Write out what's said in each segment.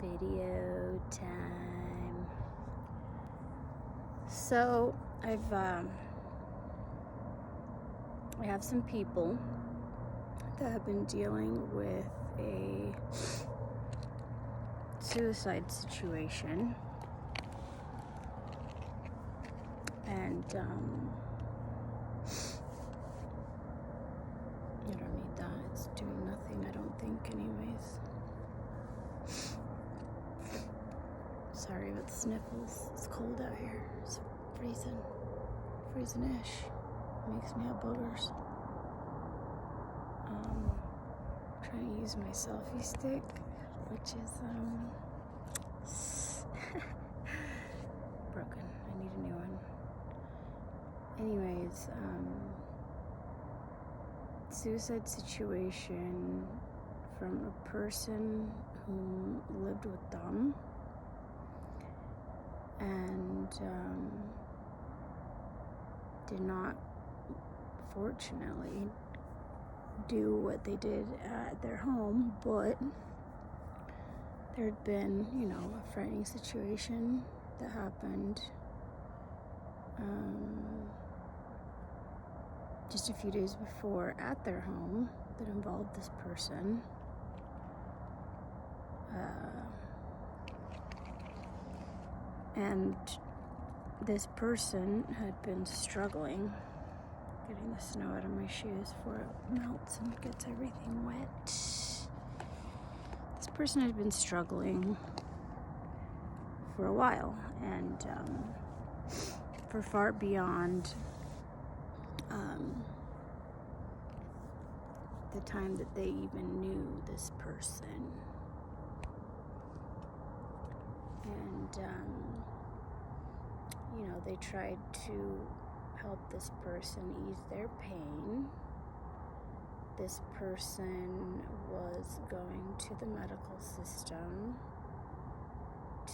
Video time. So I have some people that have been dealing with a suicide situation, and I don't need that. It's doing nothing, I don't think, anyways. Sorry about the sniffles. It's cold out here. It's freezing-ish. Makes me have boogers. Trying to use my selfie stick, which is broken. I need a new one. Anyways, suicide situation from a person who lived with them and did not, fortunately, do what they did at their home, but there had been, a frightening situation that happened just a few days before at their home that involved this person. And this person had been struggling getting the snow out of my shoes before it melts and gets everything wet. This person had been struggling for a while, and for far beyond the time that they even knew this person. And they tried to help this person ease their pain. This person was going to the medical system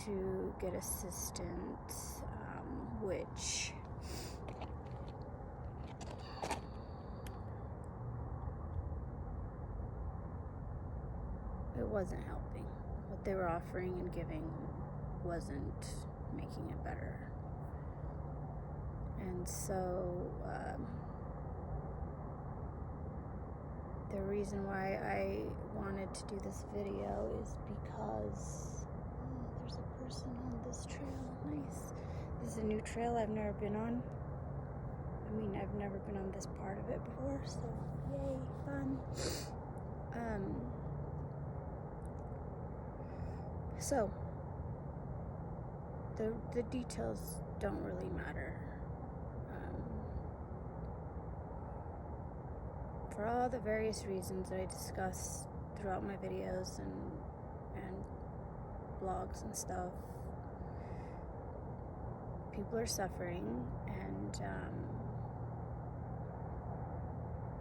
to get assistance, which it wasn't helping. What they were offering and giving wasn't making it better. And so the reason why I wanted to do this video is because there's a person on this trail. Nice. This is a new trail I've never been on. I've never been on this part of it before, so yay, fun. So the details don't really matter. For all the various reasons that I discuss throughout my videos and blogs and stuff, people are suffering, and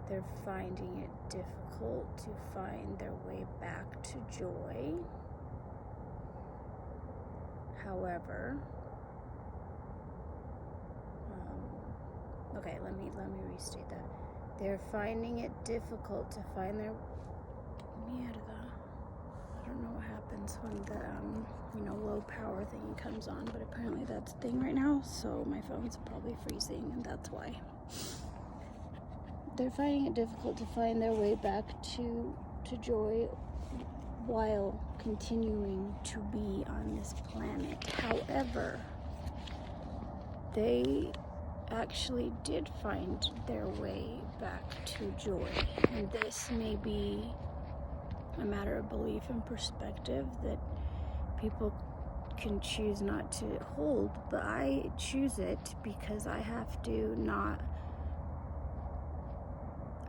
they're finding it difficult to find their way back to joy. However, okay, let me restate that. They're finding it difficult to find their mierda. I don't know what happens when the low power thing comes on, but apparently that's a thing right now, so my phone's probably freezing, and that's why. They're finding it difficult to find their way back to joy while continuing to be on this planet. However, they actually did find their way back to joy, and this may be a matter of belief and perspective that people can choose not to hold, but I choose it because I have to not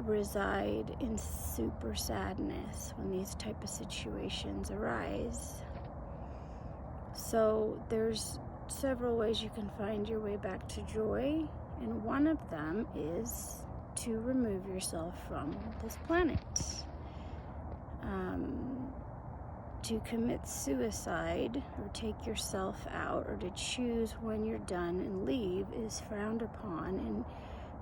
reside in super sadness when these type of situations arise. So there's several ways you can find your way back to joy, and one of them is to remove yourself from this planet. To commit suicide or take yourself out or to choose when you're done and leave is frowned upon and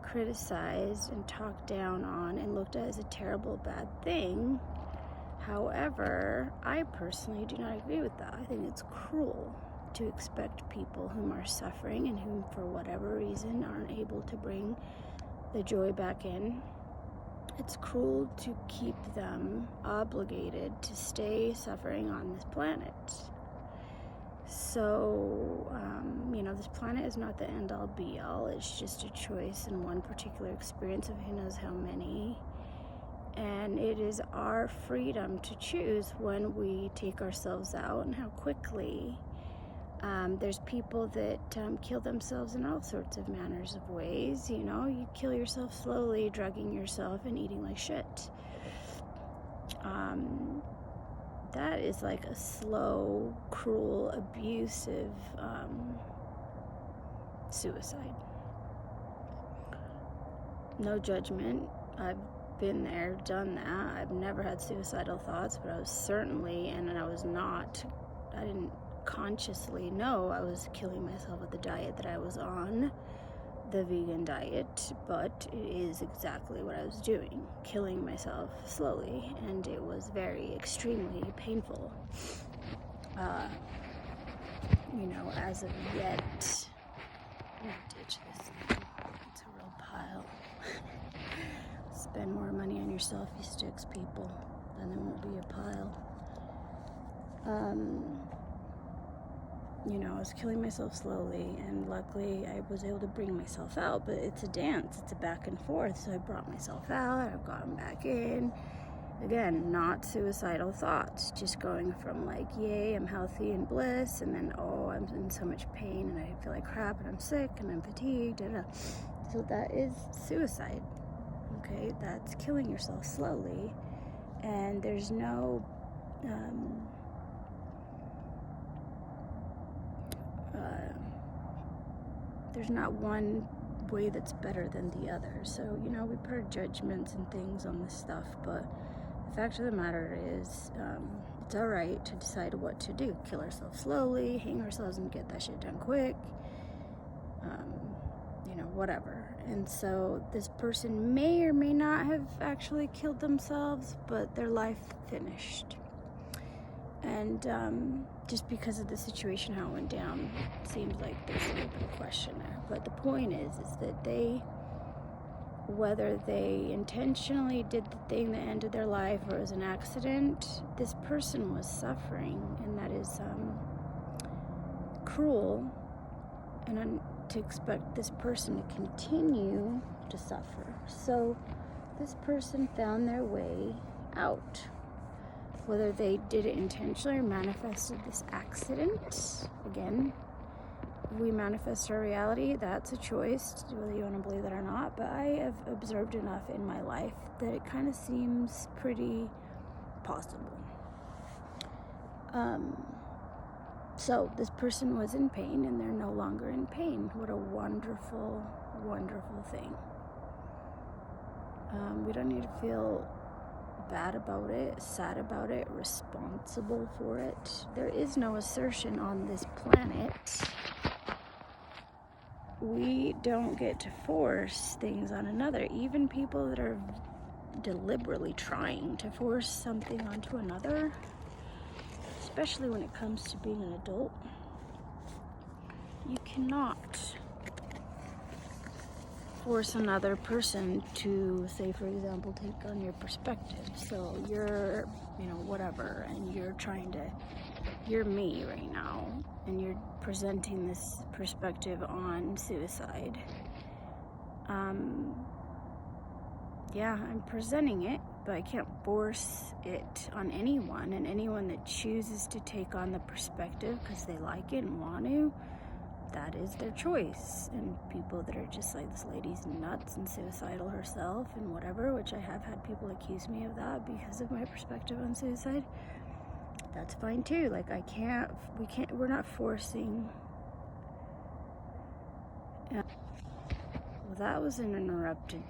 criticized and talked down on and looked at as a terrible bad thing. However, I personally do not agree with that. I think it's cruel to expect people whom are suffering and whom, for whatever reason, aren't able to bring the joy back in. It's cruel to keep them obligated to stay suffering on this planet. So, this planet is not the end-all be-all. It's just a choice in one particular experience of who knows how many. And it is our freedom to choose when we take ourselves out and how quickly. There's people that kill themselves in all sorts of manners of ways. You kill yourself slowly, drugging yourself and eating like shit. That is like a slow, cruel, abusive suicide. No judgment. I've been there, done that. I've never had suicidal thoughts, but I was certainly, and I didn't consciously know I was killing myself with the diet that I was on, the vegan diet, but it is exactly what I was doing, killing myself slowly, and it was very extremely painful. As of yet, I'm gonna ditch this thing. It's a real pile. Spend more money on your selfie sticks, people, then there won't be a pile. I was killing myself slowly, and luckily I was able to bring myself out, but it's a dance, it's a back and forth, so I brought myself out, I've gotten back in. Again, not suicidal thoughts, just going from like, yay, I'm healthy and bliss, and then, oh, I'm in so much pain, and I feel like crap, and I'm sick, and I'm fatigued, So that is suicide, okay? That's killing yourself slowly, and there's no, there's not one way that's better than the other. So, we put our judgments and things on this stuff, but the fact of the matter is, it's all right to decide what to do. Kill ourselves slowly, hang ourselves and get that shit done quick, whatever. And so this person may or may not have actually killed themselves, but their life finished. And just because of the situation, how it went down, it seems like there's a little bit of question there. But the point is that whether they intentionally did the thing that ended their life or it was an accident, this person was suffering, and that is cruel, and to expect this person to continue to suffer. So this person found their way out. Whether they did it intentionally or manifested this accident, again, we manifest our reality, that's a choice, whether you want to believe that or not, but I have observed enough in my life that it kind of seems pretty possible. So this person was in pain, and they're no longer in pain. What a wonderful, wonderful thing. We don't need to feel bad about it, sad about it, responsible for it. There is no assertion on this planet. We don't get to force things on another. Even people that are deliberately trying to force something onto another, especially when it comes to being an adult, you cannot force another person to, say, for example, take on your perspective. So you're, whatever, and you're me right now, and you're presenting this perspective on suicide. I'm presenting it, but I can't force it on anyone, and anyone that chooses to take on the perspective because they like it and want to, that is their choice. And people that are just like, this lady's nuts and suicidal herself and whatever, which I have had people accuse me of that because of my perspective on suicide, that's fine too. Like, we're not forcing. Well, that was an interrupted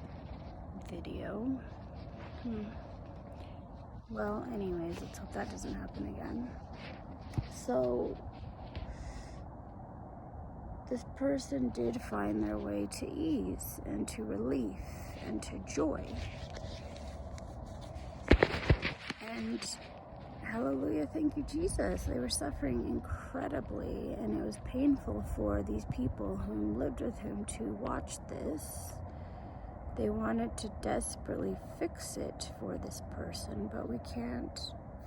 video. Well, anyways, let's hope that doesn't happen again. So this person did find their way to ease and to relief and to joy. And hallelujah, thank you, Jesus. They were suffering incredibly, and it was painful for these people who lived with him to watch this. They wanted to desperately fix it for this person, but we can't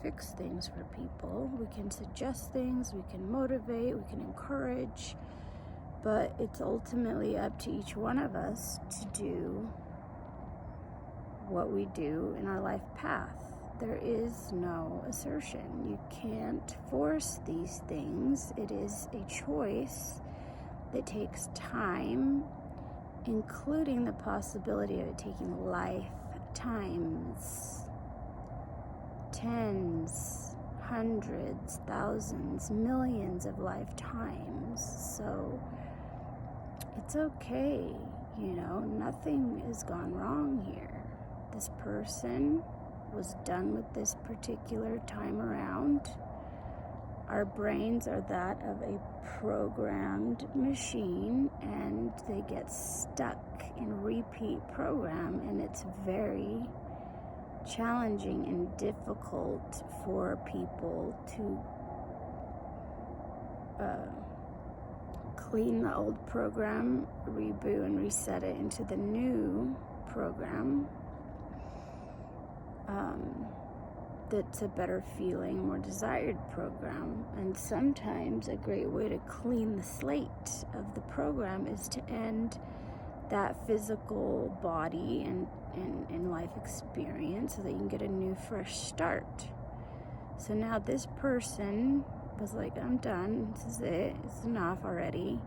fix things for people. We can suggest things, we can motivate, we can encourage, but it's ultimately up to each one of us to do what we do in our life path. There is no assertion. You can't force these things. It is a choice that takes time, including the possibility of it taking lifetimes, tens, hundreds, thousands, millions of lifetimes. So it's okay, nothing has gone wrong here. This person was done with this particular time around. Our brains are that of a programmed machine, and they get stuck in repeat program, and it's very challenging and difficult for people to clean the old program, reboot and reset it into the new program. That's a better feeling, more desired program. And sometimes a great way to clean the slate of the program is to end that physical body and life experience so that you can get a new fresh start. So now this person was like, I'm done, this is it, it's enough already.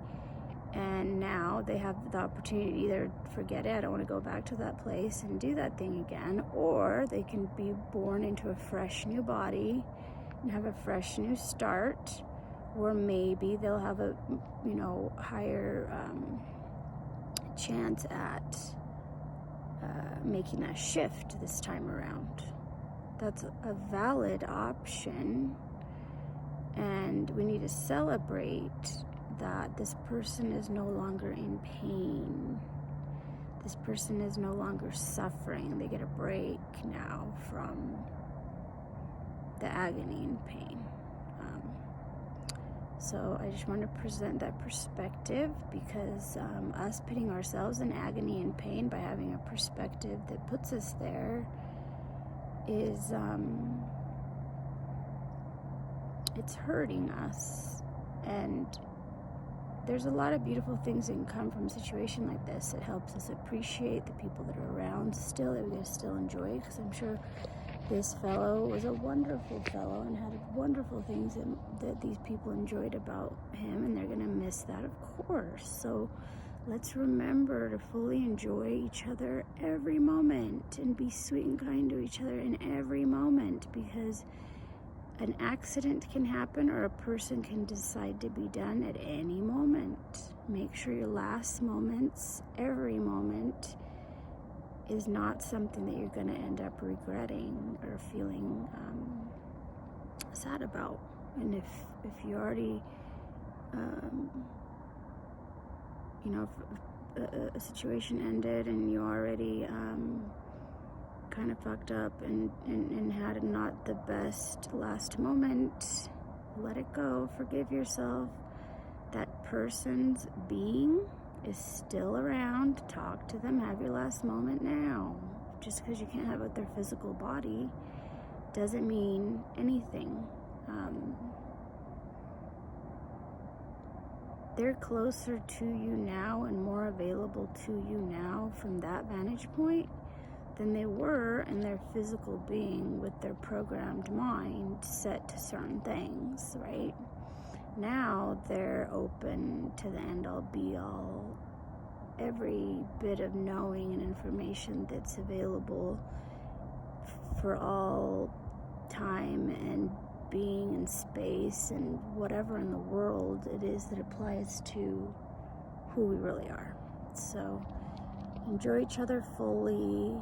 And now they have the opportunity to either forget it, I don't want to go back to that place and do that thing again, or they can be born into a fresh new body and have a fresh new start, or maybe they'll have a higher chance at making that shift this time around. That's a valid option, and we need to celebrate that this person is no longer in pain. This person is no longer suffering. They get a break now from the agony and pain. So I just want to present that perspective, because us putting ourselves in agony and pain by having a perspective that puts us there is it's hurting us. And there's a lot of beautiful things that can come from a situation like this. It helps us appreciate the people that are around still, that we can still enjoy, because I'm sure this fellow was a wonderful fellow and had wonderful things that these people enjoyed about him, and they're going to miss that, of course. So let's remember to fully enjoy each other every moment and be sweet and kind to each other in every moment, because an accident can happen or a person can decide to be done at any moment. Make sure your last moments, every moment, is not something that you're going to end up regretting or feeling sad about. And if you already, if a situation ended and you already kind of fucked up and had not the best last moment, let it go, forgive yourself. That person's being is still around. Talk to them, have your last moment now. Just because you can't have it with their physical body doesn't mean anything. They're closer to you now and more available to you now from that vantage point than they were in their physical being with their programmed mind set to certain things, right? Now they're open to the end-all be-all, every bit of knowing and information that's available for all time and being and space and whatever in the world it is that applies to who we really are. So enjoy each other fully.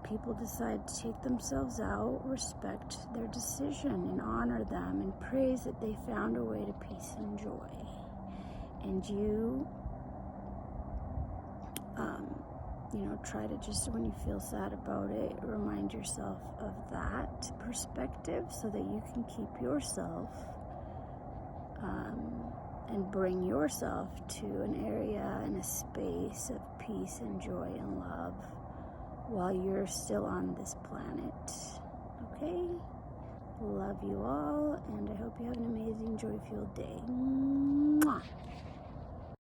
People decide to take themselves out, respect their decision and honor them and praise that they found a way to peace and joy. And you try to just, when you feel sad about it, remind yourself of that perspective so that you can keep yourself and bring yourself to an area and a space of peace and joy and love while you're still on this planet. Okay? Love you all, and I hope you have an amazing, joy-fueled day. Mwah!